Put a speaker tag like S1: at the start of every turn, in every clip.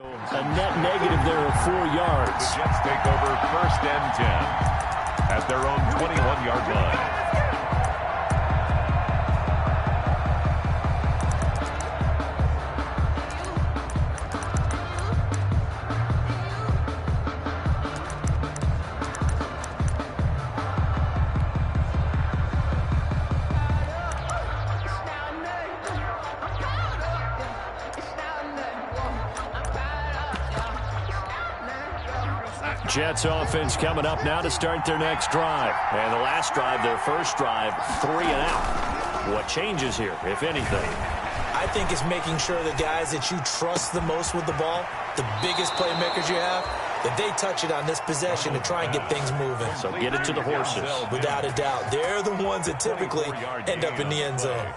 S1: A net negative there of 4 yards.
S2: The Jets take over 1st and 10 at their own 21-yard line.
S1: Jets offense coming up now to start their next drive. And the last drive, their first drive, 3 and out. What changes here, if anything?
S3: I think it's making sure the guys that you trust the most with the ball, the biggest playmakers you have, that they touch it on this possession to try and get things moving.
S1: So get it to the horses.
S3: Without a doubt. They're the ones that typically end up in the end zone.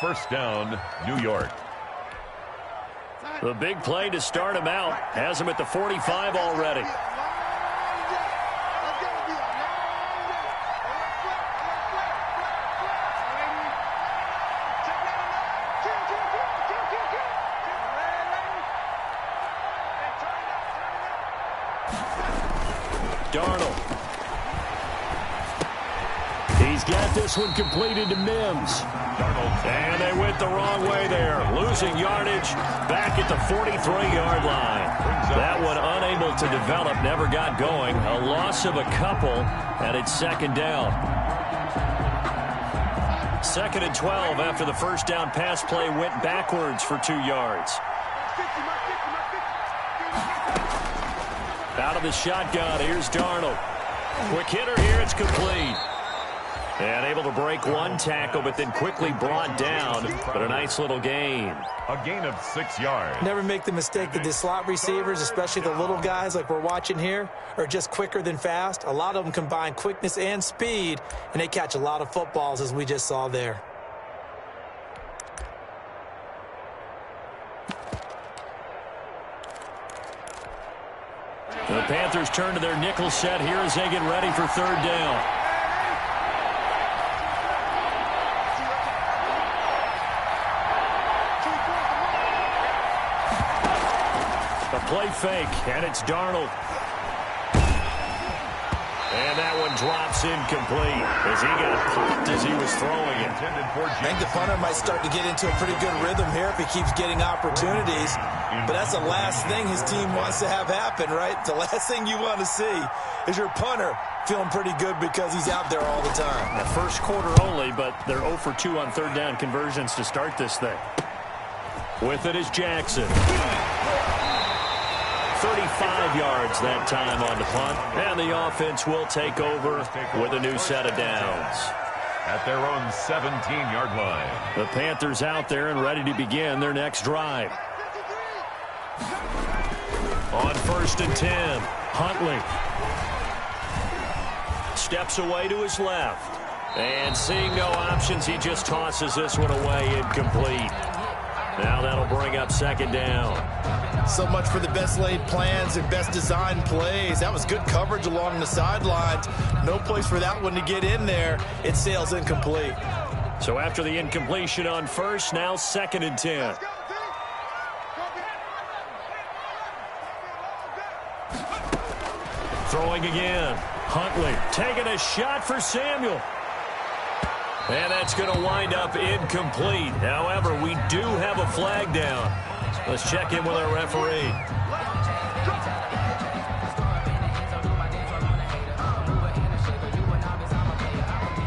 S2: 1st down, New York.
S1: The big play to start him out. Has him at the 45 already. Darnold. He's got this one completed to Mims. And they went the wrong way there. Losing yardage back at the 43-yard line. That one unable to develop, never got going. A loss of a couple, and it's 2nd down. 2nd and 12 after the first down pass play went backwards for 2 yards. Out of the shotgun, here's Darnold. Quick hitter here, it's complete. And able to break one tackle, but then quickly brought down. But a nice little gain.
S2: A gain of 6 yards.
S3: Never make the mistake that the slot receivers, especially the little guys like we're watching here, are just quicker than fast. A lot of them combine quickness and speed, and they catch a lot of footballs, as we just saw there.
S1: The Panthers turn to their nickel set here as they get ready for 3rd down. A play fake, and it's Darnold. And that one drops incomplete as he got popped as he was throwing it.
S3: I think the punter might start to get into a pretty good rhythm here if he keeps getting opportunities. But that's the last thing his team wants to have happen, right? The last thing you want to see is your punter feeling pretty good because he's out there all the time.
S1: The first quarter only, but they're 0 for 2 on 3rd down conversions to start this thing. With it is Jackson. 35 yards that time on the punt. And the offense will take over with a new set of downs.
S2: At their own 17-yard line.
S1: The Panthers out there and ready to begin their next drive. On 1st and 10, Huntley. Steps away to his left. And seeing no options, he just tosses this one away incomplete. Now that'll bring up 2nd down.
S3: So much for the best laid plans and best designed plays. That was good coverage along the sidelines. No place for that one to get in there. It sails incomplete.
S1: So after the incompletion on 1st, now 2nd and 10. Throwing again. Huntley taking a shot for Samuel. And that's going to wind up incomplete. However, we do have a flag down. Let's check in with our referee.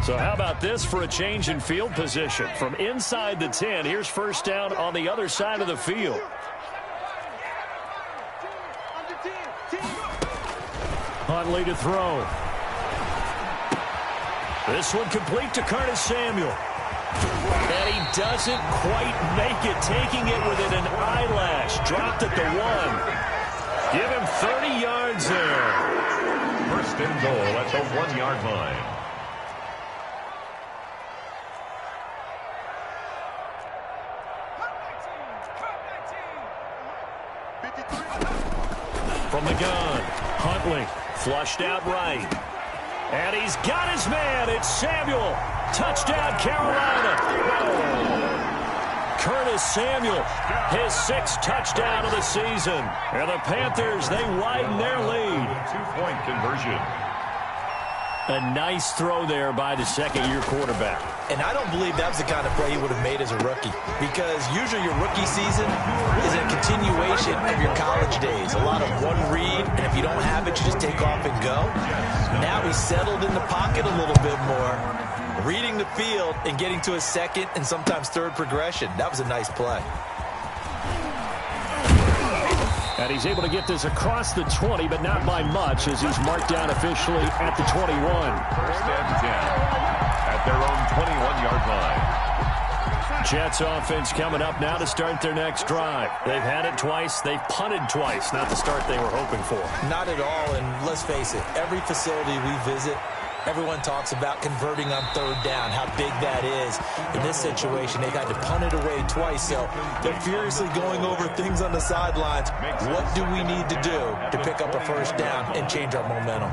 S1: So how about this for a change in field position? From inside the 10, here's 1st down on the other side of the field. Huntley to throw. This one complete to Curtis Samuel. And he doesn't quite make it, taking it within an eyelash. Dropped at the 1. Give him 30 yards there.
S2: 1st and goal at the 1-yard line.
S1: From the gun, Huntley flushed out right. And he's got his man. It's Samuel. Touchdown, Carolina. Curtis Samuel, his 6th touchdown of the season. And the Panthers, they widen their lead.
S2: 2-point conversion.
S1: A nice throw there by the second-year quarterback.
S3: And I don't believe that was the kind of play he would have made as a rookie, because usually your rookie season is a continuation of your college days. A lot of one read, and if you don't have it, you just take off and go. Now he's settled in the pocket a little bit more, reading the field and getting to his second and sometimes third progression. That was a nice play.
S1: And he's able to get this across the 20, but not by much, as he's marked down officially at the 21.
S2: First and 10 at their own 21-yard line.
S1: Jets offense coming up now to start their next drive. They've had it twice. They've punted twice. Not the start they were hoping for.
S3: Not at all, and let's face it, every facility we visit, everyone talks about converting on third down, how big that is. In this situation, they've had to punt it away twice, so they're furiously going over things on the sidelines. What do we need to do to pick up a first down and change our momentum?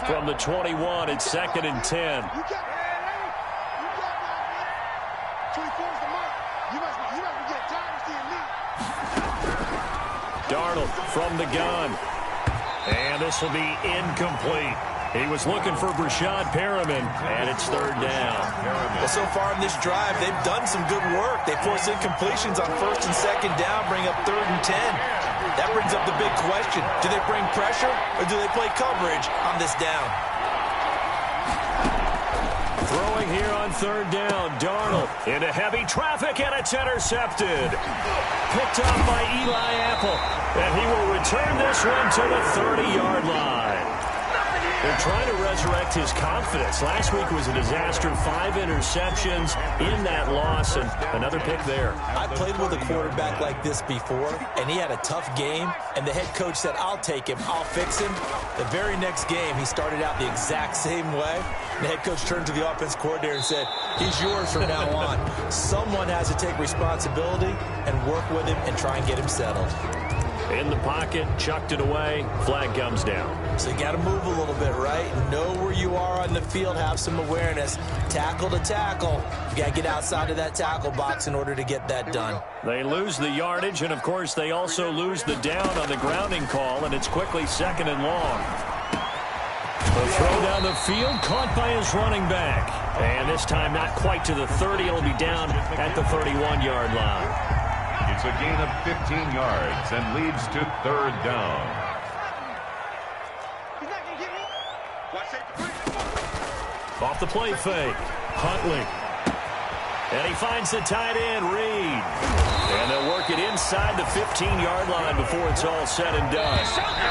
S1: From the 21, it's 2nd and 10. Darnold from the gun. And this will be incomplete. He was looking for Brashad Perriman, and it's 3rd down.
S3: Well, so far in this drive, they've done some good work. They force incompletions on 1st and 2nd down, bring up 3rd and 10. That brings up the big question. Do they bring pressure, or do they play coverage on this down?
S1: Throwing here on 3rd down, Darnold into heavy traffic, and it's intercepted. Picked up by Eli Apple, and he will return this one to the 30-yard line. They're trying to resurrect his confidence. Last week was a disaster, 5 interceptions in that loss, and another pick there.
S3: I played with a quarterback like this before, and he had a tough game, and the head coach said, I'll take him, I'll fix him. The very next game, he started out the exact same way. The head coach turned to the offense coordinator and said, he's yours from now on. Someone has to take responsibility and work with him and try and get him settled.
S1: In the pocket, chucked it away, flag comes down.
S3: So you got to move a little bit, right? Know where you are on the field, have some awareness. Tackle to tackle. You got to get outside of that tackle box in order to get that done.
S1: They lose the yardage, and of course they also lose the down on the grounding call, and it's quickly 2nd and long. The throw down the field, caught by his running back. And this time not quite to the 30. It'll be down at the 31-yard line.
S2: It's a gain of 15 yards and leads to 3rd down.
S1: Off the play fake, Huntley. And he finds the tight end, Reed. And they'll work it inside the 15-yard line before it's all said and done.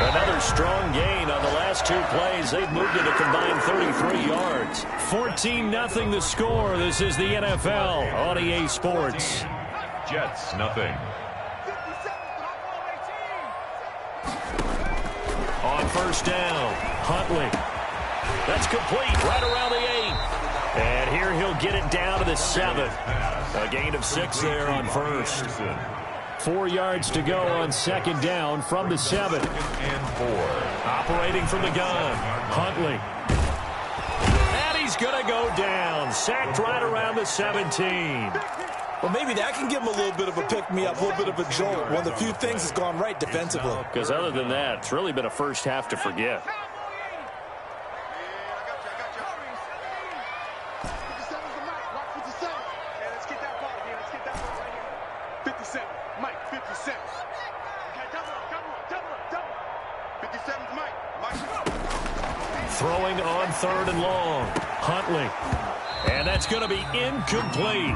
S1: Another strong gain on the last 2 plays. They've moved it a combined 33 yards. 14-0 the score. This is the NFL on EA Sports.
S2: Jets, nothing.
S1: On 1st down, Huntley. That's complete right around the 8. And here he'll get it down to the 7. A gain of 6 there on 1st. 4 yards to go on 2nd down from the 7.
S2: And 4.
S1: Operating from the gun, Huntley. And he's going to go down. Sacked right around the 17.
S3: Well, maybe that can give him a little bit of a pick-me-up, a little bit of a jolt. One of the few things that's gone right defensively.
S1: Because other than that, it's really been a first half to forget. Throwing on 3rd and long, Huntley. And that's going to be incomplete.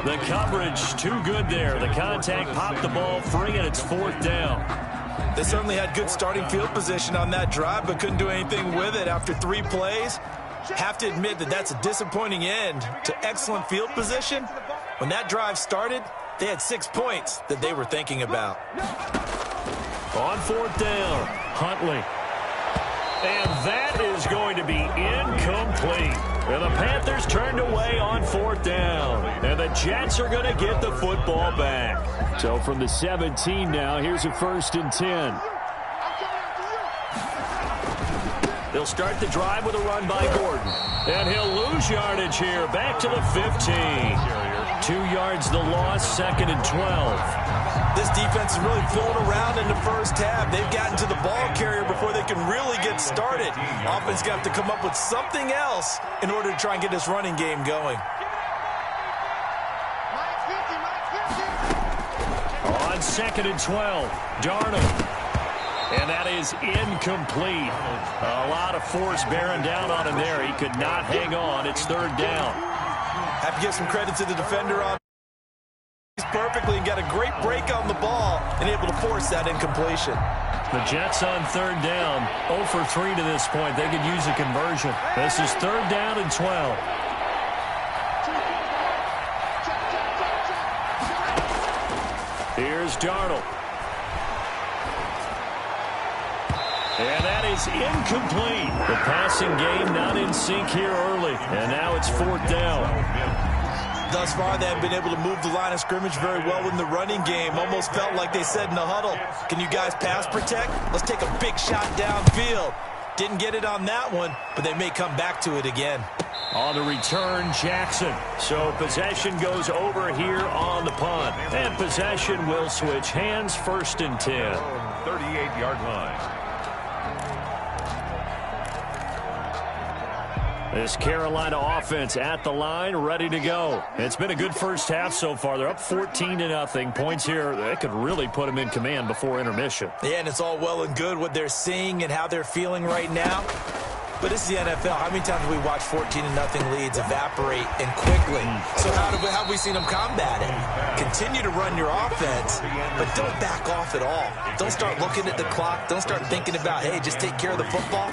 S1: The coverage too good there. The contact popped the ball free, and it's 4th down.
S3: They certainly had good starting field position on that drive, but couldn't do anything with it after 3 plays. Have to admit that that's a disappointing end to excellent field position. When that drive started, they had 6 points that they were thinking about.
S1: On 4th down, Huntley. And that is going to be incomplete. And the Panthers turned away on 4th down. And the Jets are going to get the football back. So from the 17 now, here's a 1st and 10. They'll start the drive with a run by Gordon. And he'll lose yardage here. Back to the 15. 2 yards the loss, 2nd and 12.
S3: This defense is really fooling around in the first half. They've gotten to the ball carrier before they can really get started. Offense got to come up with something else in order to try and get this running game going.
S1: On 2nd and 12, Darnold. And that is incomplete. A lot of force bearing down on him there. He could not hang on. It's 3rd down.
S3: Have to give some credit to the defender on perfectly and got a great break on the ball and able to force that incompletion.
S1: The Jets on 3rd down, 0 for 3 to this point. They could use a conversion. This is 3rd down and 12. Here's Darnold. And that is incomplete. The passing game not in sync here early. And now it's 4th down.
S3: Thus far, they have been able to move the line of scrimmage very well in the running game. Almost felt like they said in the huddle, can you guys pass protect? Let's take a big shot downfield. Didn't get it on that one, but they may come back to it again.
S1: On the return, Jackson. So possession goes over here on the punt. And possession will switch hands, 1st and 10.
S2: 38-yard line.
S1: This Carolina offense at the line, ready to go. It's been a good first half so far. They're up 14-0. Points here, they could really put them in command before intermission.
S3: Yeah, and it's all well and good what they're seeing and how they're feeling right now. But this is the NFL. How many times have we watched 14-0 leads evaporate and quickly? So how have we seen them combat it? Continue to run your offense, but don't back off at all. Don't start looking at the clock. Don't start thinking about, hey, just take care of the football.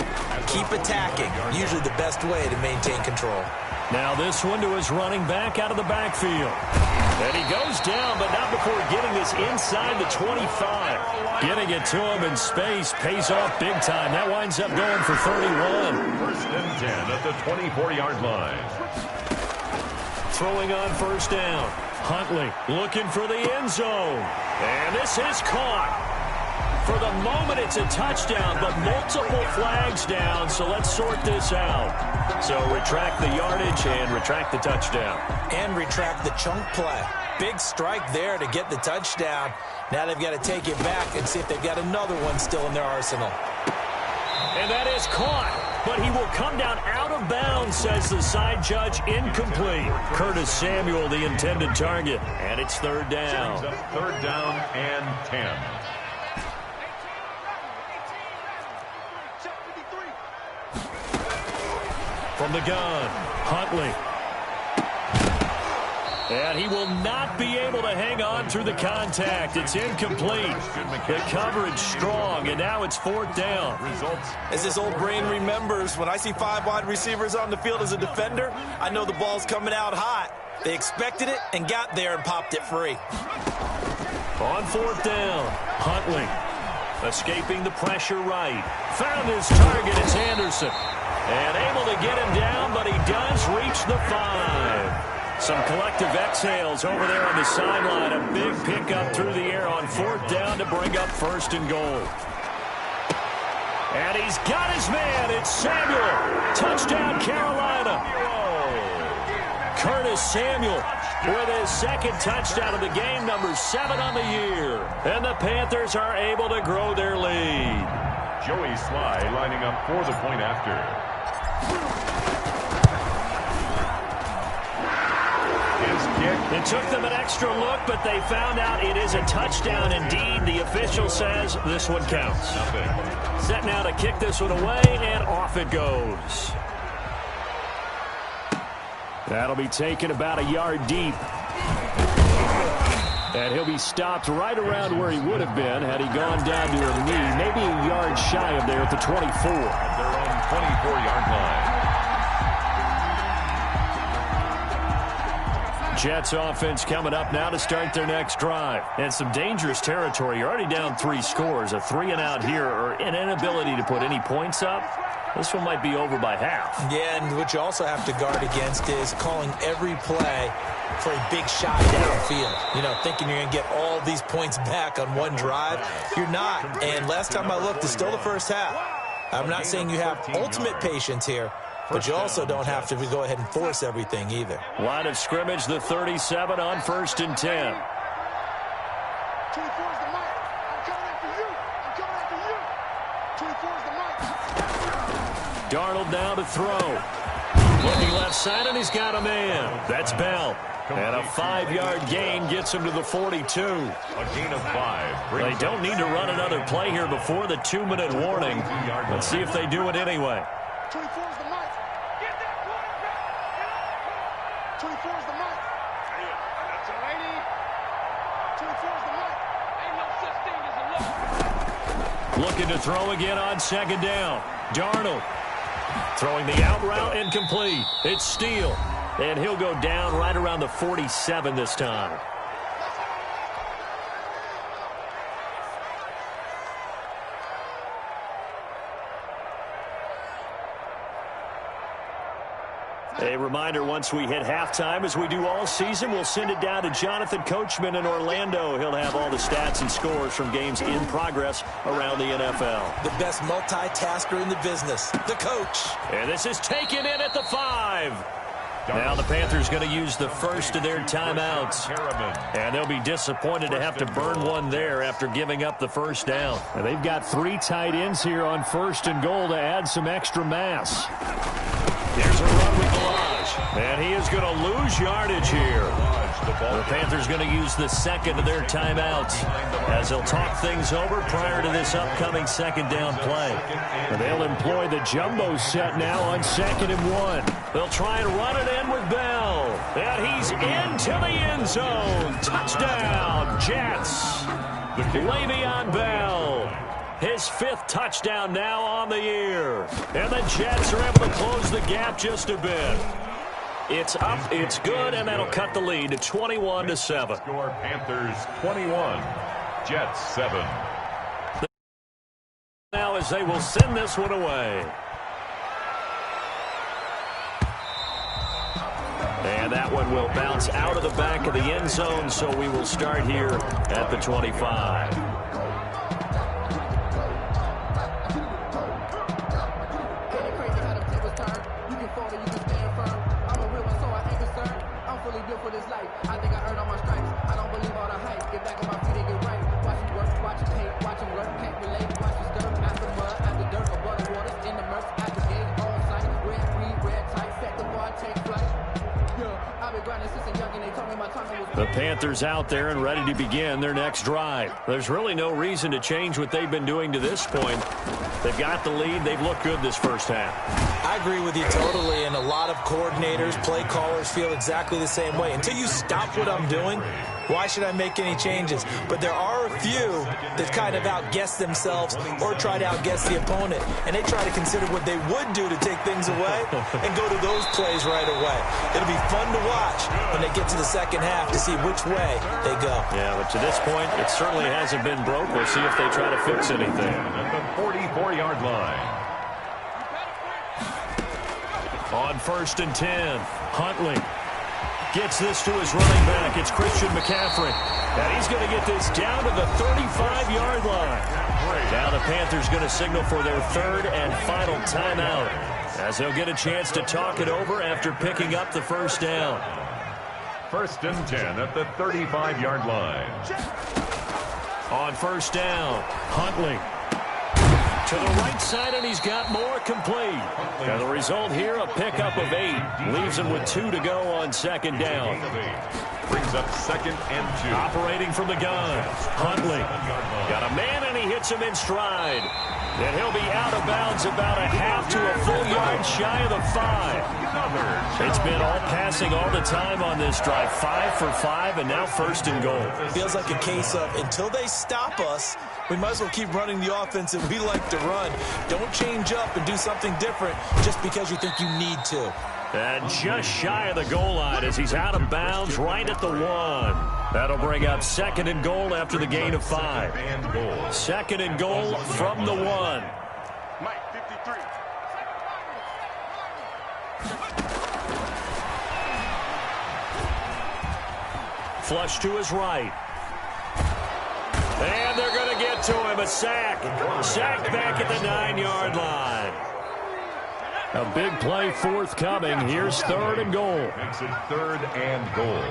S3: Keep attacking. Usually the best way to maintain control.
S1: Now this one to his running back out of the backfield. And he goes down, but not before getting this inside the 25. Getting it to him in space pays off big time. That winds up going for 31.
S2: 1st and 10 at the 24-yard line.
S1: Throwing on 1st down. Huntley looking for the end zone. And this is caught. For the moment, it's a touchdown, but multiple flags down, so let's sort this out. So retract the yardage and retract the touchdown.
S3: And retract the chunk play. Big strike there to get the touchdown. Now they've got to take it back and see if they've got another one still in their arsenal.
S1: And that is caught, but he will come down out of bounds, says the side judge. Incomplete. Curtis Samuel, the intended target, and it's 3rd down.
S2: 3rd down and 10.
S1: From the gun, Huntley. And he will not be able to hang on through the contact. It's incomplete. The coverage strong, and now it's 4th down.
S3: As this old brain remembers, when I see 5 wide receivers on the field as a defender, I know the ball's coming out hot. They expected it and got there and popped it free.
S1: On 4th down, Huntley escaping the pressure right. Found his target, it's Anderson. And able to get him down, but he does reach the 5. Some collective exhales over there on the sideline. A big pickup through the air on 4th down to bring up 1st and goal. And he's got his man. It's Samuel. Touchdown, Carolina. Curtis Samuel with his 2nd touchdown of the game, number 7 on the year. And the Panthers are able to grow their lead.
S2: Joey Sly lining up for the point after.
S1: It took them an extra look, but they found out it is a touchdown indeed. The official says this one counts. Set now to kick this one away, and off it goes. That'll be taken about a yard deep. And he'll be stopped right around where he would have been had he gone down to a knee, maybe a yard shy of there at the 24.
S2: At their own 24-yard line.
S1: Jets offense coming up now to start their next drive. And some dangerous territory. You're already down 3 scores. A 3-and-out here or an inability to put any points up. This one might be over by half.
S3: Yeah, and what you also have to guard against is calling every play for a big shot downfield. You know, thinking you're going to get all these points back on one drive. You're not. And last time I looked, it's still the first half. I'm not saying you have ultimate patience here, but you also don't have to go ahead and force everything either.
S1: Line of scrimmage, the 37 on 1st and 10. Darnold now to throw. Looking left side, and he's got a man. That's Bell. And a 5-yard gain gets him to the 42.
S2: A gain of 5.
S1: They don't need to run another play here before the 2-minute warning. Let's see if they do it anyway.
S4: 24 is the mic. Get that quarterback. 24 is the mic. That's a lady. 24 is the mic. Ain't no such thing as a look.
S1: Looking to throw again on 2nd down. Darnold throwing the out route incomplete. It's Steele. And he'll go down right around the 47 this time. A reminder, once we hit halftime, as we do all season, we'll send it down to Jonathan Coachman in Orlando. He'll have all the stats and scores from games in progress around the NFL.
S3: The best multitasker in the business, the coach.
S1: And this is taken in at the 5. Now the Panthers going to use the first of their timeouts. And they'll be disappointed to have to burn one there after giving up the first down. And they've got 3 tight ends here on 1st and goal to add some extra mass. Here's a run with Balaj. And he is going to lose yardage here. The Panthers going to use the second of their timeouts as they'll talk things over prior to this upcoming 2nd down play. And they'll employ the jumbo set now on 2nd and 1. They'll try and run it in with Bell. And he's into the end zone. Touchdown, Jets. Le'Veon Bell. His 5th touchdown now on the year. And the Jets are able to close the gap just a bit. It's up, it's good, and that'll cut the lead to 21-7.
S2: Score Panthers 21, Jets 7.
S1: Now as they will send this one away. And that one will bounce out of the back of the end zone, so we will start here at the 25.
S4: For this life, I think I earned all my stripes. I don't believe all the hype. Get back on my feet and get right. Watch him work, watch him hate, watch him work, can't relate. Watch his dirt, after mud, after dirt, above the waters, in the murks, at the gate, on sight. Red, green, red, tight, set the bar, take flight. Yeah, I've been grinding since a young and they told me my time was.
S1: The Panthers out there and ready to begin their next drive. There's really no reason to change what they've been doing to this point. They've got the lead. They've looked good this first half.
S3: I agree with you totally, and a lot of coordinators, play callers feel exactly the same way. Until you stop what I'm doing, why should I make any changes? But there are a few that kind of outguess themselves or try to outguess the opponent, and they try to consider what they would do to take things away and go to those plays right away. It'll be fun to watch when they get to the second half to see which way they go.
S1: Yeah, but to this point, it certainly hasn't been broke. We'll see if they try to fix anything.
S2: At the 44-yard line.
S1: On 1st and 10, Huntley gets this to his running back. It's Christian McCaffrey. And he's going to get this down to the 35-yard line. Now the Panthers going to signal for their 3rd and final timeout as they'll get a chance to talk it over after picking up the first down.
S2: 1st and 10 at the 35-yard line.
S1: On 1st down, Huntley to the right side, and he's got more complete. And the result here, a pickup of 8. Leaves him with 2 to go on 2nd down.
S2: Brings up 2nd and 2.
S1: Operating from the gun, Huntley got a man, and he hits him in stride. And he'll be out of bounds about a half to a full yard shy of the 5. It's been all passing all the time on this drive. 5 for 5, and now 1st and goal.
S3: Feels like a case of until they stop us, we might as well keep running the offense that we like to run. Don't change up and do something different just because you think you need to.
S1: And just shy of the goal line as he's out of bounds right at the 1. That'll bring up 2nd and goal after the gain of 5. 2nd and goal from the 1.
S4: Mike, 53.
S1: Flush to his right. And they're going to get to him. A sack. Sacked back at the 9-yard line. A big play forthcoming. Here's 3rd and goal.
S2: Makes it 3rd and goal.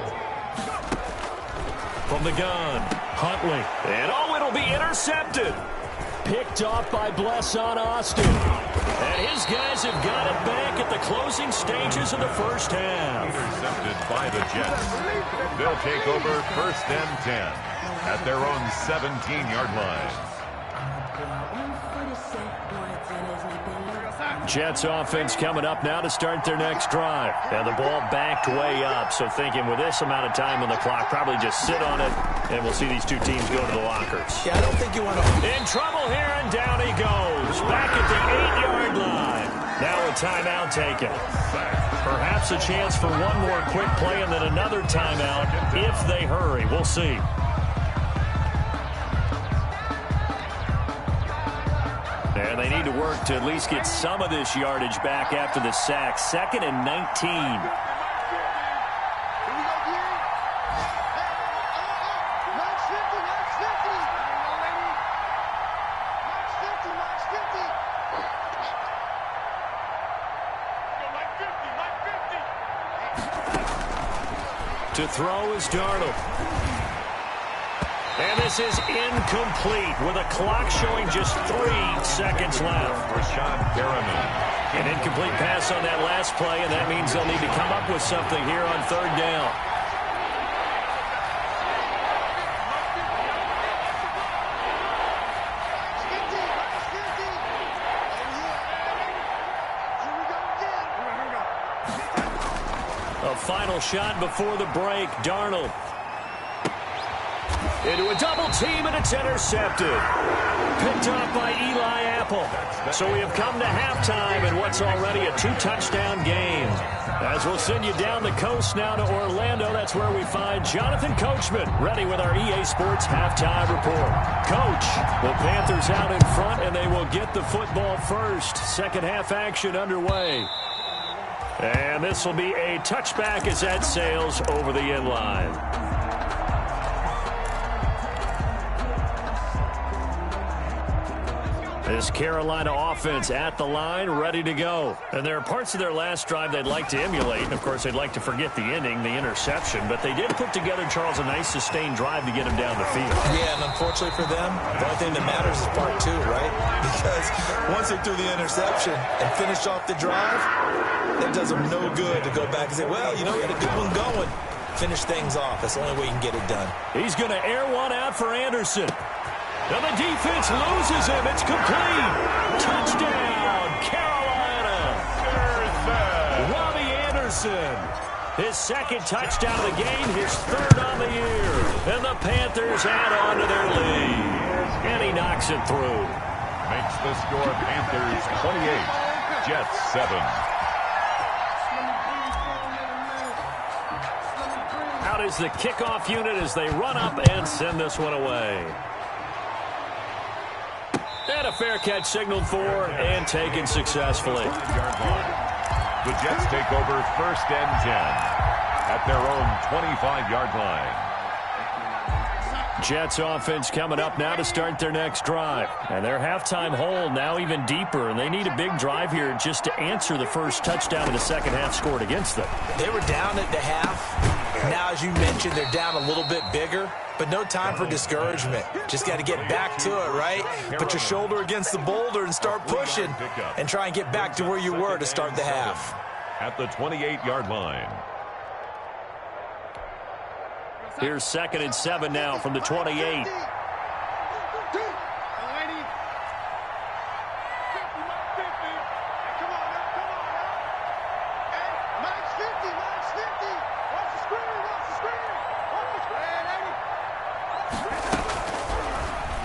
S1: From the gun, Huntley. And it'll be intercepted. Picked off by Blesson Austin. And his guys have got it back at the closing stages of the first half.
S2: Intercepted by the Jets. They'll take over 1st and 10 at their own 17-yard line.
S1: Jets offense coming up now to start their next drive. And the ball backed way up, so thinking with this amount of time on the clock, probably just sit on it, and we'll see these two teams go to the lockers.
S3: Yeah, I don't think you want to...
S1: In trouble here, and down he goes. Back at the 8-yard line. Now a timeout taken. Perhaps a chance for one more quick play and then another timeout if they hurry. We'll see. And they need to work to at least get some of this yardage back after the sack. 2nd and 19. To throw is Darnold. And this is incomplete with a clock showing just 3 seconds left. An incomplete pass on that last play, and that means they'll need to come up with something here on 3rd down. A final shot before the break. Darnold. Into a double team, and it's intercepted. Picked off by Eli Apple. So we have come to halftime in what's already a 2-touchdown game. As we'll send you down the coast now to Orlando, that's where we find Jonathan Coachman ready with our EA Sports halftime report. Coach, the Panthers out in front, and they will get the football first. Second half action underway. And this will be a touchback as that sails over the end line. This Carolina offense at the line, ready to go. And there are parts of their last drive they'd like to emulate. And, of course, they'd like to forget the ending, the interception. But they did put together, Charles, a nice sustained drive to get them down the field.
S3: Yeah, and unfortunately for them, the only thing that matters is part 2, right? Because once they threw the interception and finished off the drive, it does them no good to go back and say, well, you know, we had a good one going. Finish things off. That's the only way you can get it done.
S1: He's going to air one out for Anderson. And the defense loses him. It's complete. Touchdown, Carolina. Robbie Anderson. His 2nd touchdown of the game, his 3rd on the year. And the Panthers add on to their lead. And he knocks it through.
S2: Makes the score Panthers 28, Jets 7.
S1: Out is the kickoff unit as they run up and send this one away. And a fair catch signaled for and taken successfully.
S2: The Jets take over 1st and 10 at their own 25-yard line.
S1: Jets offense coming up now to start their next drive. And their halftime hole now even deeper, and they need a big drive here just to answer the first touchdown of the second half scored against them.
S3: They were down at the half. Now, as you mentioned, they're down a little bit bigger, but no time for discouragement. Just got to get back to it, right? Put your shoulder against the boulder and start pushing and try and get back to where you were to start the half.
S2: At the 28-yard line.
S1: Here's 2nd and 7 now from the 28.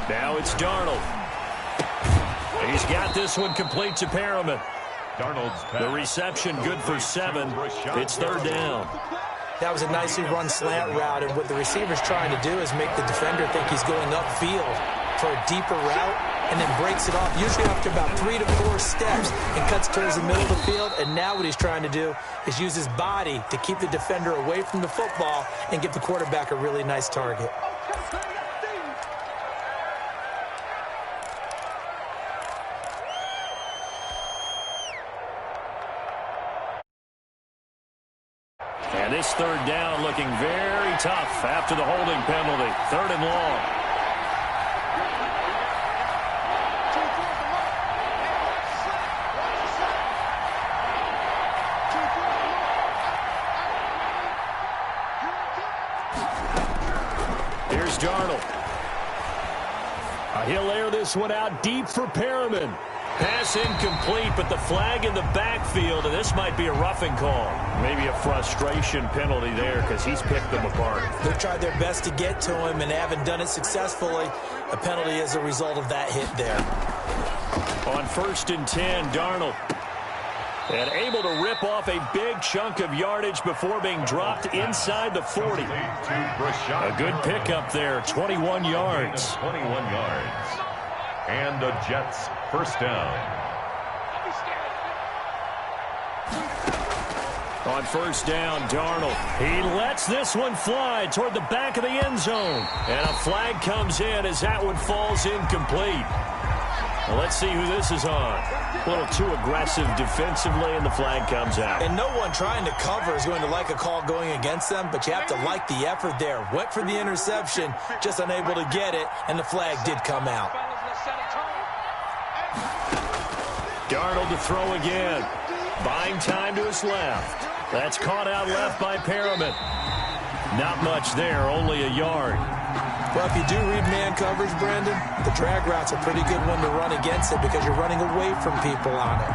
S1: Now it's Darnold. He's got this one complete to Perriman.
S2: Darnold's pass.
S1: The reception good for 7. It's 3rd down.
S3: That was a nicely run slant route, and what the receiver's trying to do is make the defender think he's going upfield for a deeper route, and then breaks it off, usually after about 3 to 4 steps, and cuts towards the middle of the field. And now what he's trying to do is use his body to keep the defender away from the football and give the quarterback a really nice target.
S1: this third down looking very tough after the holding penalty. 3rd and long. Here's Darnold. He'll air this one out deep for Perriman. Pass incomplete, but the flag in the backfield, and this might be a roughing call. Maybe a frustration penalty there because he's picked them apart.
S3: They've tried their best to get to him and haven't done it successfully. A penalty is a result of that hit there.
S1: On 1st and 10, Darnold. And able to rip off a big chunk of yardage before being dropped inside the 40. A good pickup there, 21 yards.
S2: 21 yards. And the Jets first down.
S1: On 1st down, Darnold. He lets this one fly toward the back of the end zone. And a flag comes in as that one falls incomplete. Well, let's see who this is on. A little too aggressive defensively, and the flag comes out.
S3: And no one trying to cover is going to like a call going against them, but you have to like the effort there. Went for the interception, just unable to get it, and the flag did come out.
S1: Darnold to throw again. Buying time to his left. That's caught out left by Perriman. Not much there, only a yard.
S3: Well, if you do read man coverage, Brandon, the drag route's a pretty good one to run against it because you're running away from people on it.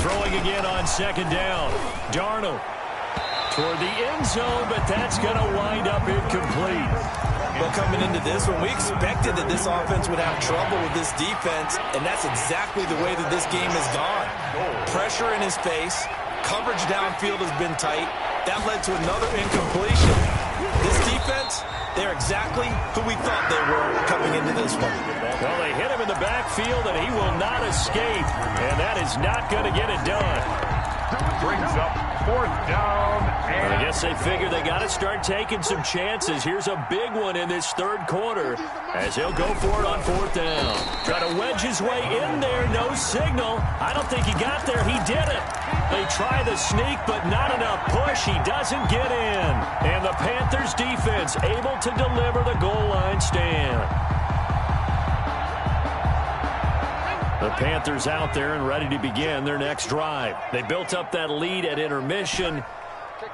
S1: Throwing again on 2nd down. Darnold toward the end zone, but that's going to wind up incomplete.
S3: Well, coming into this one, we expected that this offense would have trouble with this defense, and that's exactly the way that this game has gone. Pressure in his face, coverage downfield has been tight. That led to another incompletion. This defense, they're exactly who we thought they were coming into this one.
S1: Well, they hit him in the backfield, and he will not escape, and that is not going to get it done.
S2: Brings up 4th down. And
S1: I guess they figure they got to start taking some chances. Here's a big one in this 3rd quarter as he'll go for it on 4th down. Try to wedge his way in there. No signal. I don't think he got there. He did it. They try the sneak, but not enough push. He doesn't get in. And the Panthers defense able to deliver the goal line stand. The Panthers out there and ready to begin their next drive. They built up that lead at intermission,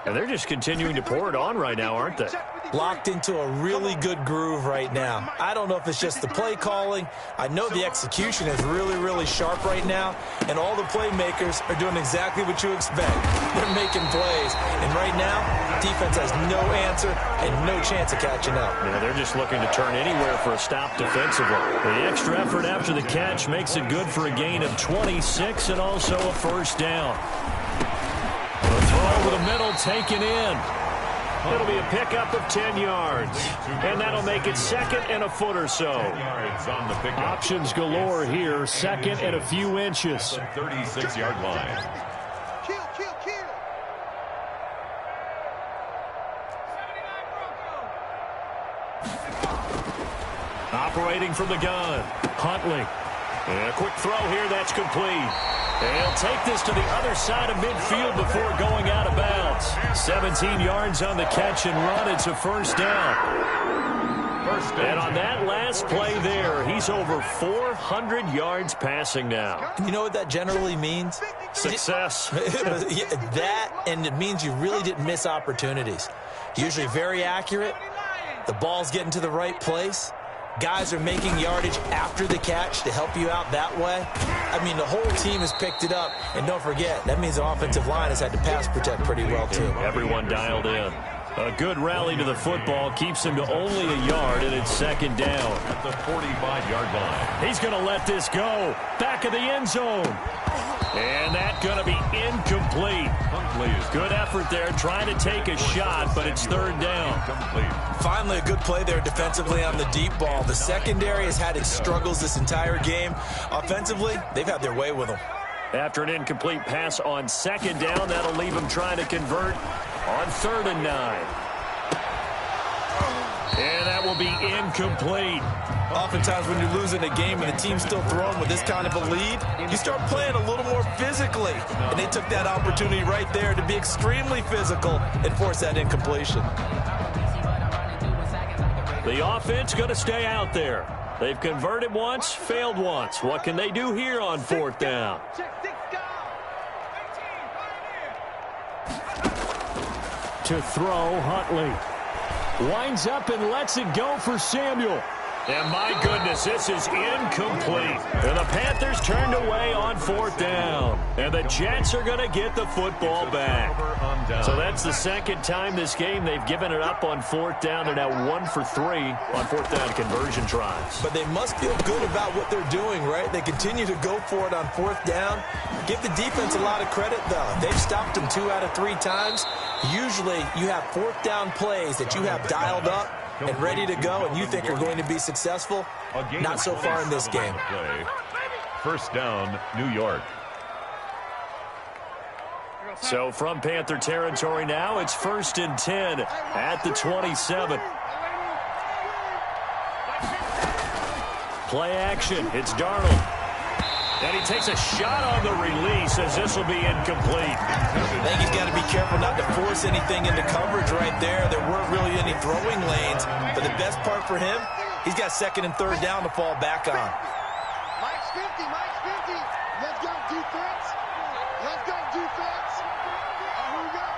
S1: and they're just continuing to pour it on right now, aren't they?
S3: Locked into a really good groove right now. I don't know if it's just the play calling. I know the execution is really, really sharp right now, and all the playmakers are doing exactly what you expect. They're making plays, and right now, defense has no answer and no chance of catching up.
S1: Yeah, they're just looking to turn anywhere for a stop defensively. The extra effort after the catch makes it good for a gain of 26 and also a 1st down. The throw over the middle taken in. It'll be a pickup of 10 yards, and that'll make it 2nd and a foot or so. Options galore here, 2nd and a few inches.
S2: 36-yard line.
S1: Operating from the gun, Huntley. And a quick throw here, that's complete. They'll take this to the other side of midfield before going out of bounds. 17 yards on the catch and run. It's a 1st down. And on that last play there, he's over 400 yards passing now.
S3: You know what that generally means?
S1: Success.
S3: That, and it means you really didn't miss opportunities. Usually very accurate. The ball's getting to the right place. Guys are making yardage after the catch to help you out that way. I mean, the whole team has picked it up. And don't forget, that means the offensive line has had to pass protect pretty well, too.
S1: Everyone dialed in. A good rally to the football keeps him to only a yard, and it's 2nd down.
S2: At the 45-yard line.
S1: He's going to let this go. Back of the end zone. And that's going to be incomplete. Good effort there, trying to take a shot, but it's 3rd down.
S3: Finally, a good play there defensively on the deep ball. The secondary has had its struggles this entire game. Offensively, they've had their way with them.
S1: After an incomplete pass on 2nd down, that'll leave him trying to convert on 3rd and 9. And that will be incomplete.
S3: Oftentimes when you're losing a game and the team's still throwing with this kind of a lead, you start playing a little more physically. And they took that opportunity right there to be extremely physical and force that incompletion.
S1: The offense going to stay out there. They've converted once, failed once. What can they do here on fourth down? To throw, Huntley. Winds up and lets it go for Samuel. And my goodness, this is incomplete. And the Panthers turned away on fourth down. And the Jets are going to get the football back. So that's the second time this game they've given it up on fourth down. They're now 1 for 3 on fourth down conversion tries.
S3: But they must feel good about what they're doing, right? They continue to go for it on fourth down. Give the defense a lot of credit, though. They've stopped them 2 out of 3 times. Usually you have fourth down plays that you have dialed up and ready to go and you think are going to be successful. Not so far in this game.
S2: First down, New York.
S1: So from Panther territory now, it's 1st and 10 at the 27. Play action. It's Darnold. And he takes a shot on the release as this will be incomplete.
S3: I think he's got to be careful not to force anything into coverage right there. There weren't really any throwing lanes. But the best part for him, he's got 2nd and 3rd down to fall back on.
S5: Mike's 50, Mike's 50. Let's go defense. Let's go defense. Here we go.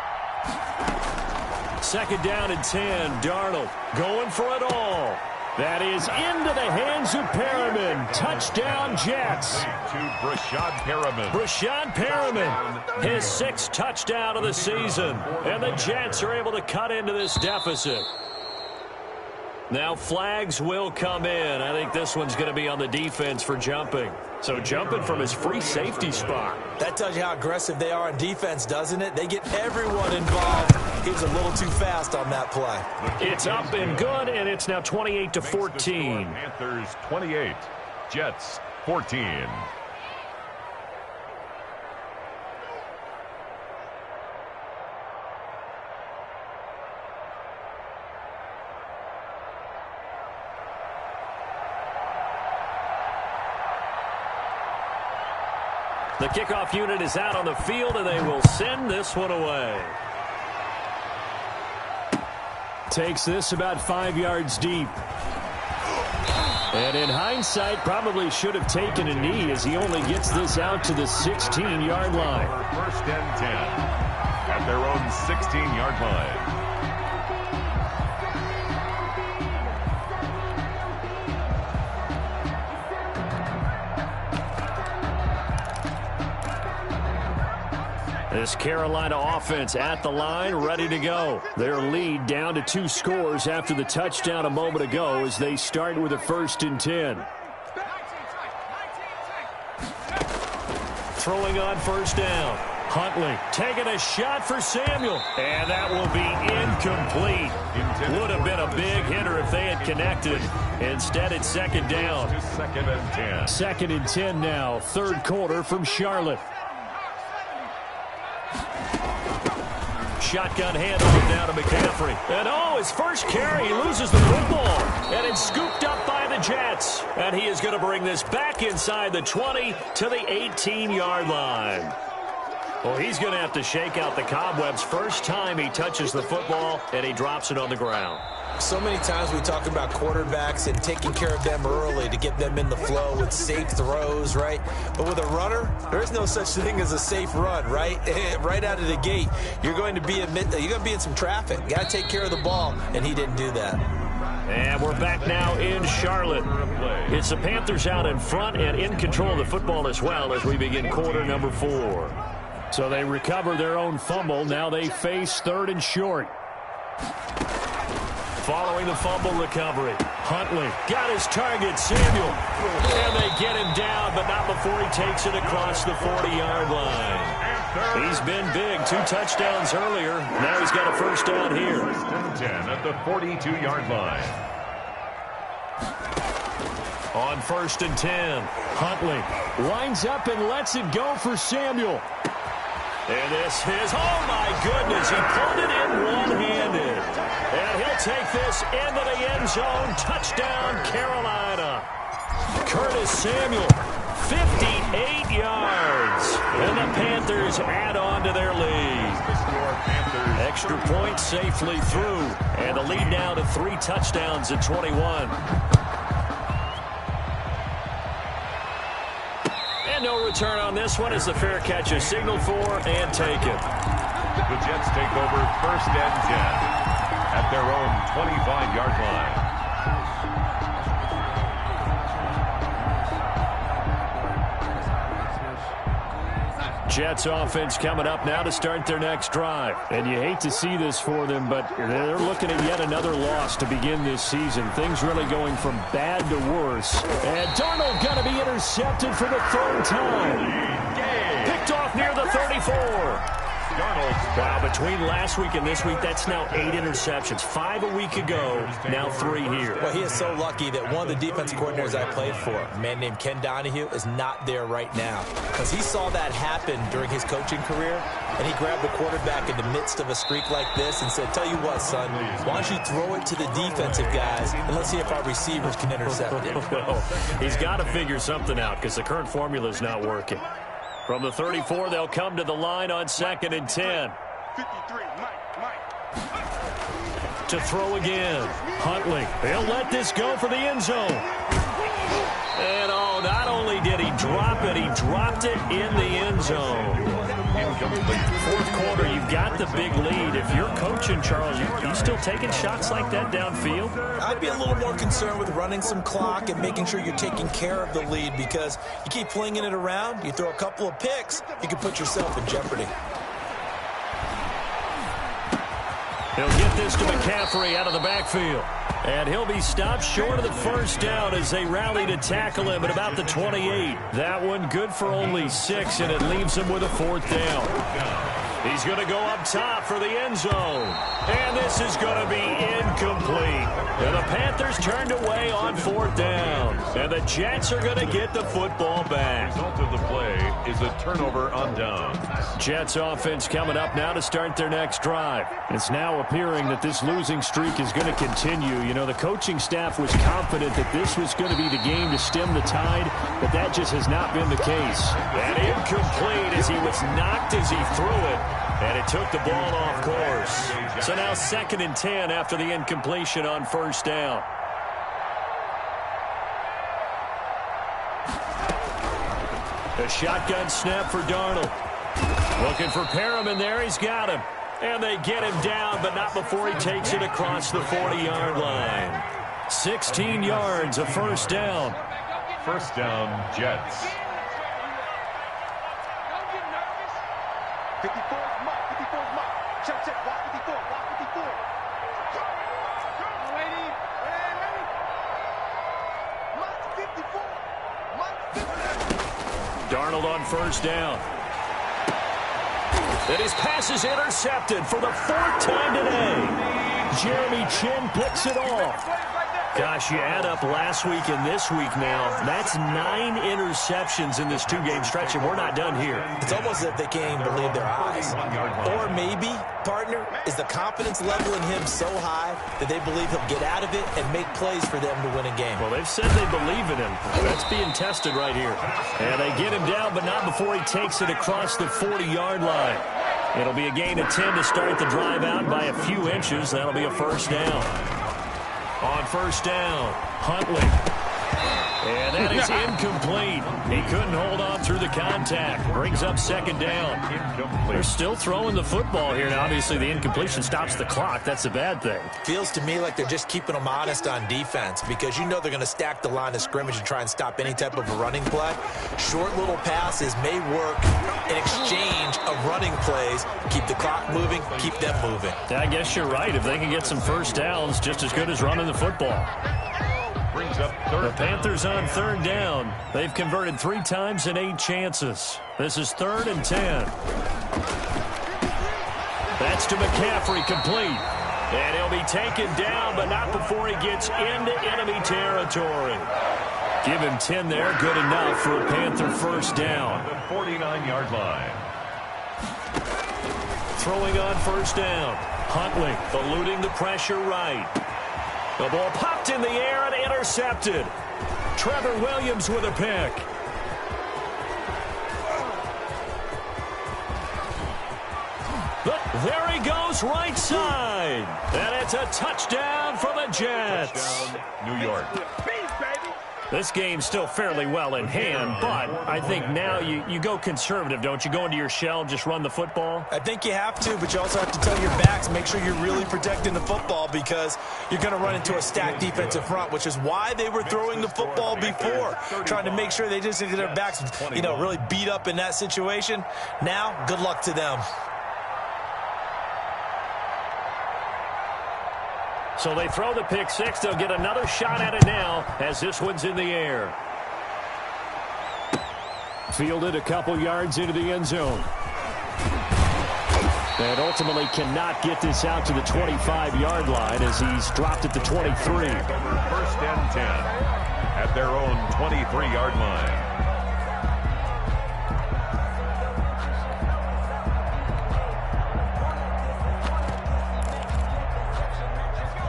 S1: 2nd down and 10. Darnold going for it all. That is into the hands of Perriman. Touchdown, Jets.
S2: To Brashad Perriman.
S1: Brashad Perriman, his 6th touchdown of the season. And the Jets are able to cut into this deficit. Now flags will come in. I think this one's going to be on the defense for jumping. So jumping from his free safety spot.
S3: That tells you how aggressive they are on defense, doesn't it? They get everyone involved. He was a little too fast on that play.
S1: It's up and good, and it's now 28-14.
S2: Panthers 28, Jets 14.
S1: The kickoff unit is out on the field, and they will send this one away. Takes this about 5 yards deep. And in hindsight, probably should have taken a knee as he only gets this out to the 16-yard line.
S2: 1st and 10 at their own 16-yard line.
S1: This Carolina offense at the line, ready to go. Their lead down to 2 scores after the touchdown a moment ago as they start with a 1st and 10. Throwing on 1st down. Huntley taking a shot for Samuel. And that will be incomplete. Would have been a big hitter if they had connected. Instead, it's 2nd down.
S2: 2nd and 10.
S1: 2nd and 10 now. 3rd quarter from Charlotte. Shotgun handoff down to McCaffrey. And his first carry, he loses the football. And it's scooped up by the Jets. And he is going to bring this back inside the 20 to the 18-yard line. Well, he's going to have to shake out the cobwebs first time he touches the football, and he drops it on the ground.
S3: So many times we talk about quarterbacks and taking care of them early to get them in the flow with safe throws, right? But with a runner, there is no such thing as a safe run, right? Right out of the gate, you're going to be in some traffic. You got to take care of the ball, and he didn't do that.
S1: And we're back now in Charlotte. It's the Panthers out in front and in control of the football as well as we begin quarter number 4. So they recover their own fumble. Now they face 3rd and short. Following the fumble recovery, Huntley got his target, Samuel. And they get him down, but not before he takes it across the 40-yard line. He's been big. 2 touchdowns earlier. Now he's got a 1st down here.
S2: 1st and 10 at the 42-yard line.
S1: On 1st and 10, Huntley winds up and lets it go for Samuel. And this is, oh my goodness, he pulled it in one-handed. And he'll take this into the end zone. Touchdown, Carolina. Curtis Samuel, 58 yards. And the Panthers add on to their lead. Extra point safely through. And the lead now to 3 touchdowns at 21. And no return on this one as the fair catch is signaled for and taken.
S2: The Jets take over 1st and 10 at their own 25-yard line.
S1: Jets offense coming up now to start their next drive. And you hate to see this for them, but they're looking at yet another loss to begin this season. Things really going from bad to worse. And Darnold going to be intercepted for the 3rd time. Picked off near the 34. Wow, between last week and this week, that's now 8 interceptions. 5 a week ago, now 3 here.
S3: Well, he is so lucky that one of the defense coordinators I played for, a man named Ken Donahue, is not there right now. Because he saw that happen during his coaching career, and he grabbed the quarterback in the midst of a streak like this and said, tell you what, son, why don't you throw it to the defensive guys, and let's see if our receivers can intercept it.
S1: Well, he's got to figure something out because the current formula is not working. From the 34, they'll come to the line on 2nd and 10.
S5: 53, Mike.
S1: To throw again. Huntley. He'll let this go for the end zone. And oh, not only did he drop it, he dropped it in the end zone. Incomplete. 4th quarter, you've got the big lead. If you're coaching, Charles, you still taking shots like that downfield?
S3: I'd be a little more concerned with running some clock and making sure you're taking care of the lead, because you keep flinging it around, you throw a couple of picks, you can put yourself in jeopardy.
S1: He'll get this to McCaffrey out of the backfield. And he'll be stopped short of the 1st down as they rally to tackle him at about the 28. That one good for only 6, and it leaves him with a 4th down. He's going to go up top for the end zone. And this is going to be incomplete. And the Panthers turned away on 4th down. And the Jets are going to get the football back.
S2: The result of the play is a turnover on downs.
S1: Jets offense coming up now to start their next drive. It's now appearing that this losing streak is going to continue. You know, the coaching staff was confident that this was going to be the game to stem the tide, but that just has not been the case.
S3: And incomplete as he was knocked as he threw it.
S1: And it took the ball off course. So now 2nd and 10 after the incompletion on 1st down. A shotgun snap for Darnold. Looking for Perriman there. He's got him. And they get him down, but not before he takes it across the 40-yard line. 16 yards, a 1st down.
S2: 1st down, Jets.
S5: 54 is Mike. 54 is Mike. Check. Walk 54. Walk 54. Lady. Mike 54. Mike 54.
S1: Darnold on 1st down. And his pass is intercepted for the 4th time today. Jeremy Chin picks it off. Gosh, you add up last week and this week now. That's 9 interceptions in this 2-game stretch, and we're not done here.
S3: It's almost as if they can't even believe their eyes. Or maybe, partner, is the confidence level in him so high that they believe he'll get out of it and make plays for them to win a game.
S1: Well, they've said they believe in him. That's being tested right here. And they get him down, but not before he takes it across the 40-yard line. It'll be a gain of 10 to start the drive out by a few inches. That'll be a 1st down. On 1st down, Huntley. And that is incomplete. He couldn't hold on through the contact. Brings up 2nd down. They're still throwing the football here. Now, obviously, the incompletion stops the clock. That's a bad thing.
S3: Feels to me like they're just keeping them honest on defense, because you know they're going to stack the line of scrimmage and try and stop any type of a running play. Short little passes may work in exchange of running plays. Keep the clock moving, keep them moving.
S1: I guess you're right. If they can get some 1st downs, just as good as running the football.
S2: Brings up 3rd.
S1: The Panthers on 3rd down. They've converted 3 times in 8 chances. This is 3rd and 10. That's to McCaffrey, complete. And he'll be taken down, but not before he gets into enemy territory. Give him 10 there, good enough for a Panther 1st down.
S2: The 49-yard line.
S1: throwing on first down. Huntley eluding the pressure right. The ball popped in the air and intercepted. Trevor Williams with a pick. There he goes, right side. And it's a touchdown for the Jets.
S2: New York.
S1: This game's still fairly well in hand, but I think now you go conservative, don't you? Go into your shell, just run the football?
S3: I think you have to, but you also have to tell your backs, make sure you're really protecting the football because you're going to run into a stacked defensive front, which is why they were throwing the football before, trying to make sure they just get their backs, really beat up in that situation. Now, good luck to them.
S1: So they throw the pick six. They'll get another shot at it now as this one's in the air. Fielded a couple yards into the end zone. And ultimately cannot get this out to the 25-yard line as he's dropped at the 23.
S2: First and 10 at their own 23-yard line.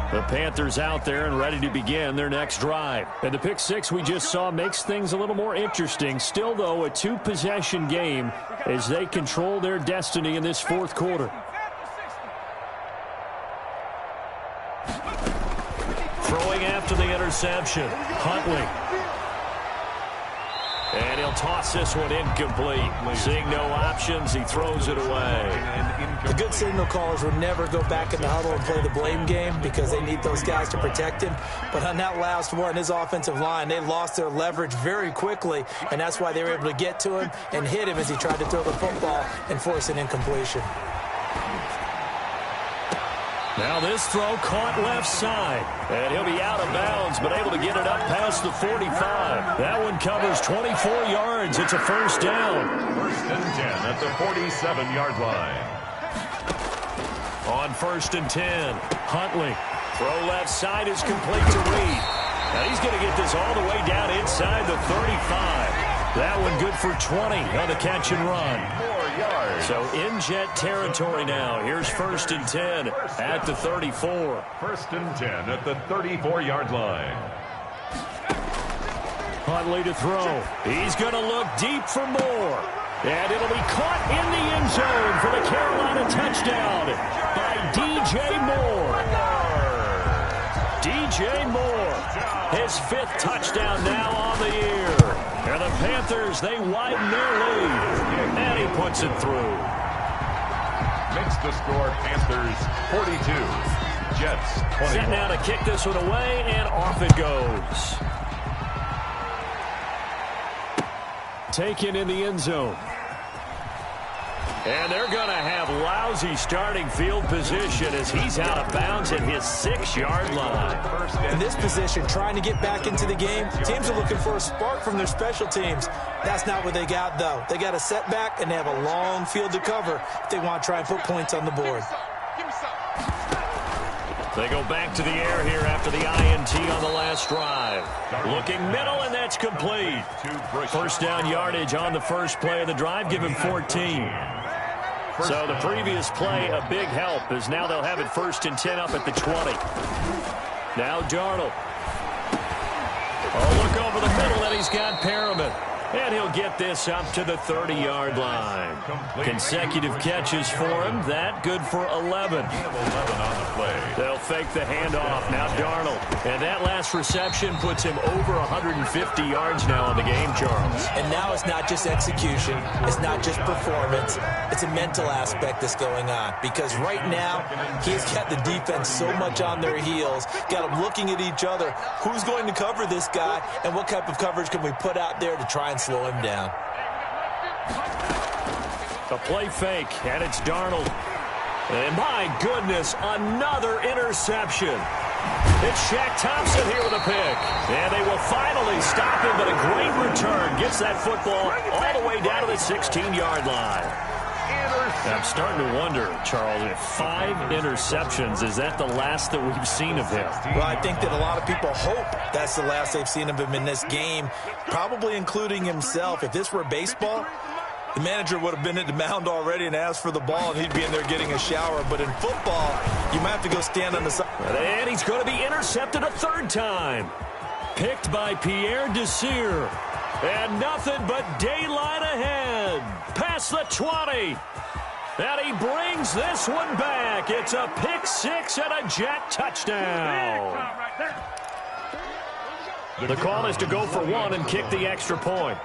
S1: The Panthers out there and ready to begin their next drive. And the pick six we just saw makes things a little more interesting. Still, though, a two-possession game as they control their destiny in this fourth quarter. Throwing after the interception. Huntley. And he'll toss this one incomplete. Seeing no options, he throws it away.
S3: The good signal callers will never go back in the huddle and play the blame game because they need those guys to protect him. But on that last one, his offensive line, they lost their leverage very quickly, and that's why they were able to get to him and hit him as he tried to throw the football and force an incompletion.
S1: Now this throw caught left side. And he'll be out of bounds, but able to get it up past the 45. That one covers 24 yards. It's a first down.
S2: First and 10 at the 47-yard line.
S1: On first and 10, Huntley. Throw left side is complete to Reed. Now he's going to get this all the way down inside the 35. That one good for 20 on the catch and run.
S2: 4 yards.
S1: So in Jet territory now. Here's first and 10 at the 34.
S2: First and 10 at the 34-yard line.
S1: Huntley to throw. He's going to look deep for more. And it'll be caught in the end zone for the Carolina touchdown by DJ Moore. DJ Moore, his fifth touchdown now on the year. And the Panthers, they widen their lead. And he puts it through.
S2: Makes the score Panthers 42. Jets 21.
S1: Set now to kick this one away, and off it goes. Taken in the end zone. And they're going to have lousy starting field position as he's out of bounds at his 6-yard line.
S3: In this position, trying to get back into the game, teams are looking for a spark from their special teams. That's not what they got, though. They got a setback, and they have a long field to cover if they want to try and put points on the board.
S1: They go back to the air here after the INT on the last drive. Looking middle, and that's complete. First down yardage on the first play of the drive. Give him 14. So the previous play, a big help, as now they'll have it first and 10 up at the 20. Now Darnold. Oh, look over the middle, and he's got Perriman. And he'll get this up to the 30-yard line. Consecutive catches for him. That good for 11. They'll fake the handoff. Now Darnold. And that last reception puts him over 150 yards now on the game, Charles.
S3: And now it's not just execution. It's not just performance. It's a mental aspect that's going on. Because right now, he's got the defense so much on their heels. Got them looking at each other. Who's going to cover this guy? And what type of coverage can we put out there to try and slow him down?
S1: A play fake, and it's Darnold. And my goodness, another interception. It's Shaq Thompson here with a pick. And they will finally stop him, but a great return. Gets that football all the way down to the 16-yard line. I'm starting to wonder, Charles, if 5 interceptions, is that the last that we've seen of him?
S3: Well, I think that a lot of people hope that's the last they've seen of him in this game, probably including himself. If this were baseball, The manager would have been at the mound already and asked for the ball, and he'd be in there getting a shower. But in football, you might have to go stand on the side.
S1: And he's going to be intercepted a third time. Picked by Pierre Desir. And nothing but daylight ahead. Past the 20. And he brings this one back. It's a pick six and a Jet touchdown. The call is to go for one and kick the extra point.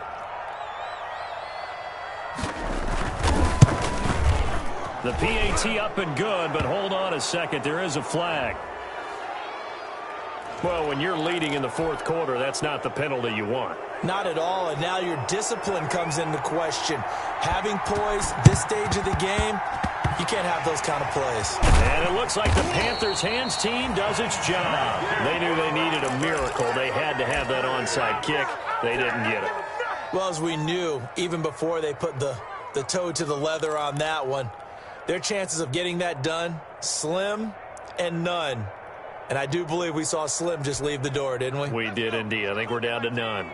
S1: The PAT up and good, but hold on a second. There is a flag. Well, when you're leading in the fourth quarter, that's not the penalty you want.
S3: Not at all, and now your discipline comes into question. Having poise this stage of the game, you can't have those kind of plays.
S1: And it looks like the Panthers' hands team does its job. They knew they needed a miracle. They had to have that onside kick. They didn't get it.
S3: Well, as we knew, even before they put the toe to the leather on that one, their chances of getting that done, slim and none. And I do believe we saw Slim just leave the door, didn't we?
S1: We did indeed. I think we're down to none.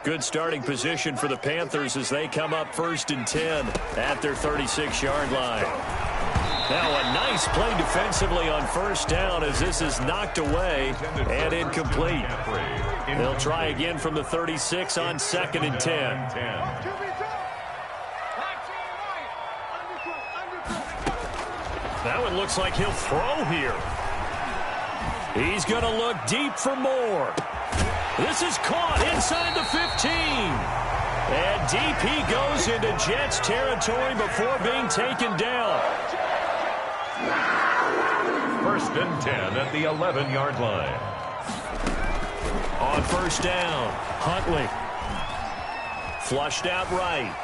S1: Good starting position for the Panthers as they come up 1st and 10 at their 36-yard line. Now a nice play defensively on first down as this is knocked away and incomplete. They'll try again from the 36 on 2nd and 10. That one looks like he'll throw here. He's going to look deep for more. This is caught inside the 15. And deep he goes into Jets territory before being taken down.
S2: 1st and 10 at the 11-yard line.
S1: On first down, Huntley. Flushed out right.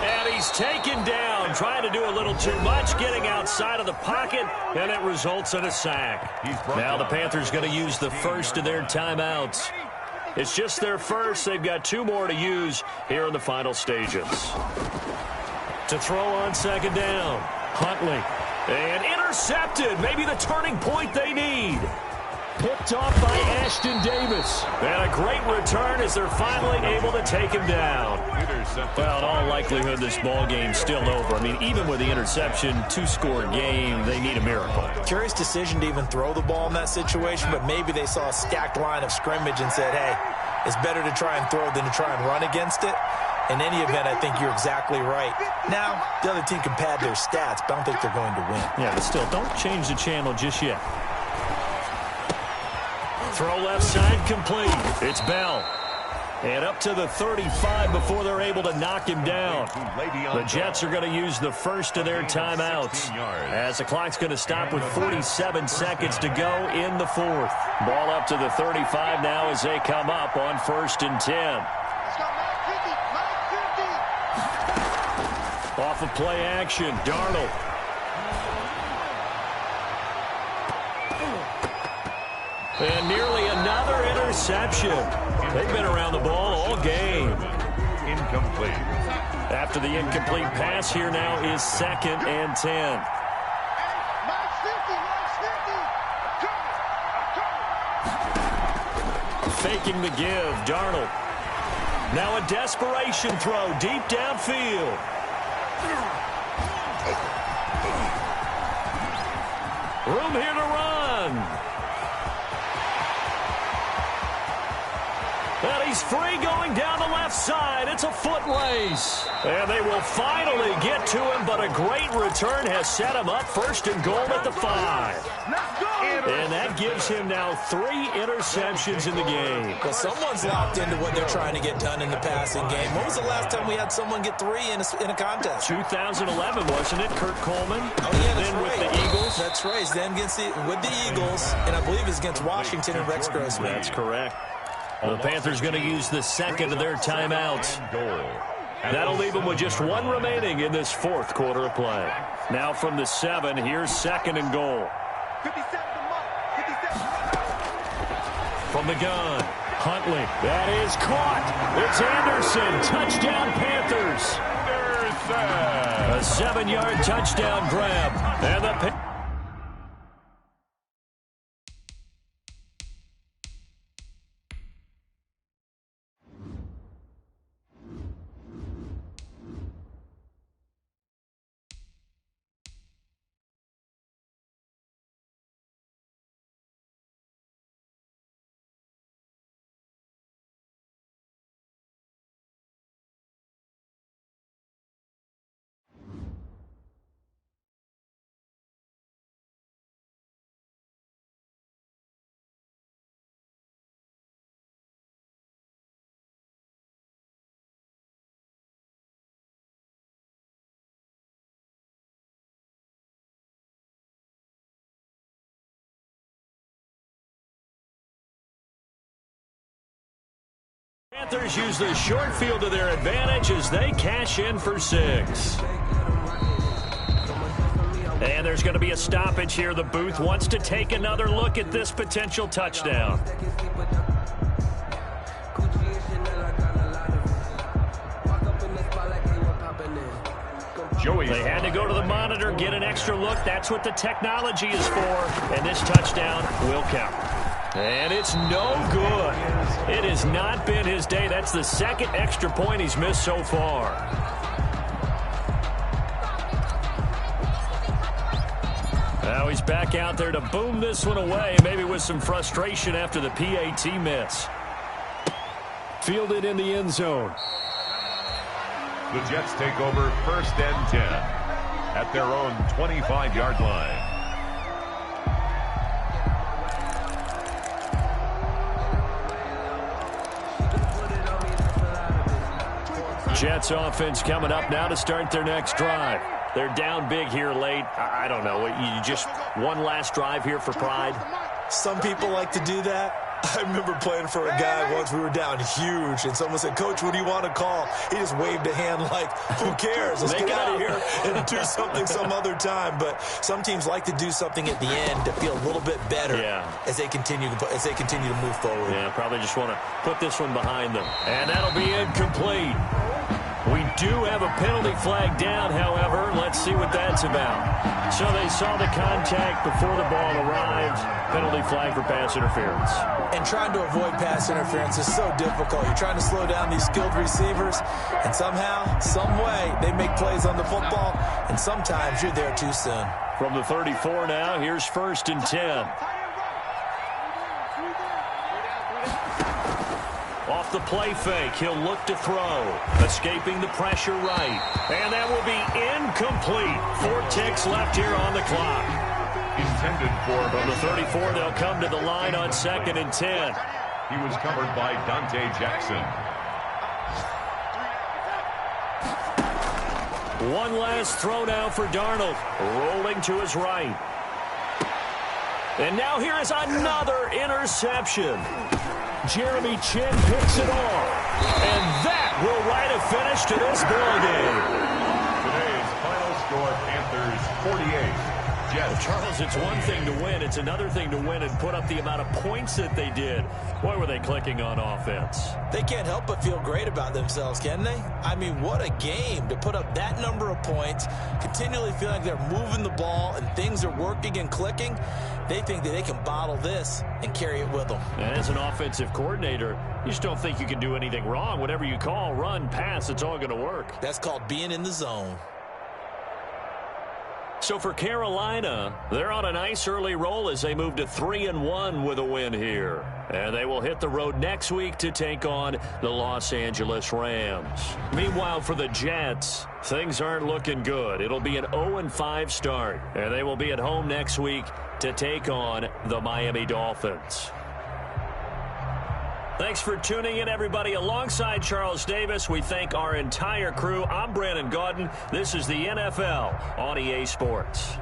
S1: And he's taken down, trying to do a little too much, getting outside of the pocket, and it results in a sack. Now the Panthers going to use the first of their timeouts. It's just their first. They've got 2 more to use here in the final stages. To throw on 2nd down, Huntley. And intercepted, maybe the turning point they need. Picked off by Ashton Davis. And a great return as they're finally able to take him down. Well, in all likelihood, this ball game's still over. I mean, even with the interception, 2-score game, they need a miracle.
S3: Curious decision to even throw the ball in that situation, but maybe they saw a stacked line of scrimmage and said, hey, it's better to try and throw than to try and run against it. In any event, I think you're exactly right. Now, the other team can pad their stats, but I don't think they're going to win.
S1: Yeah, but still, don't change the channel just yet. Throw left side complete. It's Bell. And up to the 35 before they're able to knock him down. The Jets are going to use the first of their timeouts as the clock's going to stop with 47 seconds to go in the fourth. Ball up to the 35 now as they come up on 1st and 10. Off of play action, Darnold. And nearly another interception. They've been around the ball all game.
S2: Incomplete.
S1: After the incomplete pass, here now is 2nd and 10. Faking the give, Darnold. Now a desperation throw deep downfield. Room here to run. And he's free going down the left side. It's a foot race. And they will finally get to him, but a great return has set him up 1st and goal at the 5. And that gives him now 3 interceptions in the game.
S3: Well, someone's locked into what they're trying to get done in the passing game. When was the last time we had someone get 3 in a contest?
S1: 2011, wasn't it? Kurt Coleman.
S3: Oh, yeah, that's
S1: then
S3: right.
S1: With the Eagles.
S3: That's right. Then with the Eagles, and I believe it's against Washington and Rex Grossman.
S1: That's correct. The Panthers going to use the second of their timeouts. That'll leave them with just 1 remaining in this fourth quarter of play. Now from the 7, here's 2nd and goal. From the gun, Huntley. That is caught. It's Anderson. Touchdown, Panthers. A 7-yard touchdown grab. And the Panthers use the short field to their advantage as they cash in for 6. And there's going to be a stoppage here. The booth wants to take another look at this potential touchdown. They had to go to the monitor, get an extra look. That's what the technology is for. And this touchdown will count. And it's no good. It has not been his day. That's the second extra point he's missed so far. Now he's back out there to boom this one away, maybe with some frustration after the PAT miss. Fielded in the end zone.
S2: The Jets take over 1st and 10 at their own 25-yard line.
S1: Jets offense coming up now to start their next drive. They're down big here late. I don't know. You just one last drive here for pride?
S3: Some people like to do that. I remember playing for a guy once. We were down huge, and someone said, "Coach, what do you want to call?" He just waved a hand like, "Who cares? Let's get out of here and do something some other time." But some teams like to do something at the end to feel a little bit better as they continue to move forward.
S1: Yeah, probably just want to put this one behind them. And that'll be incomplete. We do have a penalty flag down, however. Let's see what that's about. So they saw the contact before the ball arrived. Penalty flag for pass interference.
S3: And trying to avoid pass interference is so difficult. You're trying to slow down these skilled receivers, and somehow, some way, they make plays on the football, and sometimes you're there too soon.
S1: From the 34 now, here's 1st and 10. Off the play fake, he'll look to throw. Escaping the pressure right. And that will be incomplete. 4 ticks left here on the clock.
S2: Intended for
S1: From the 34, they'll come to the line on 2nd and 10.
S2: He was covered by Dante Jackson.
S1: One last throw now for Darnold. Rolling to his right. And now here is another interception. Jeremy Chin picks it off. And that will write a finish to this ball game.
S2: Today's final score, Panthers 48. Jets.
S1: Charles, it's one thing to win. It's another thing to win and put up the amount of points that they did. Boy, were they clicking on offense.
S3: They can't help but feel great about themselves, can they? I mean, what a game to put up that number of points, continually feeling like they're moving the ball and things are working and clicking. They think that they can bottle this and carry it with them.
S1: And as an offensive coordinator, you just don't think you can do anything wrong. Whatever you call, run, pass, it's all going to work.
S3: That's called being in the zone.
S1: So for Carolina, they're on a nice early roll as they move to 3-1 with a win here. And they will hit the road next week to take on the Los Angeles Rams. Meanwhile, for the Jets, things aren't looking good. It'll be an 0-5 start, and they will be at home next week to take on the Miami Dolphins. Thanks for tuning in, everybody. Alongside Charles Davis, we thank our entire crew. I'm Brandon Gaudin. This is the NFL on EA Sports.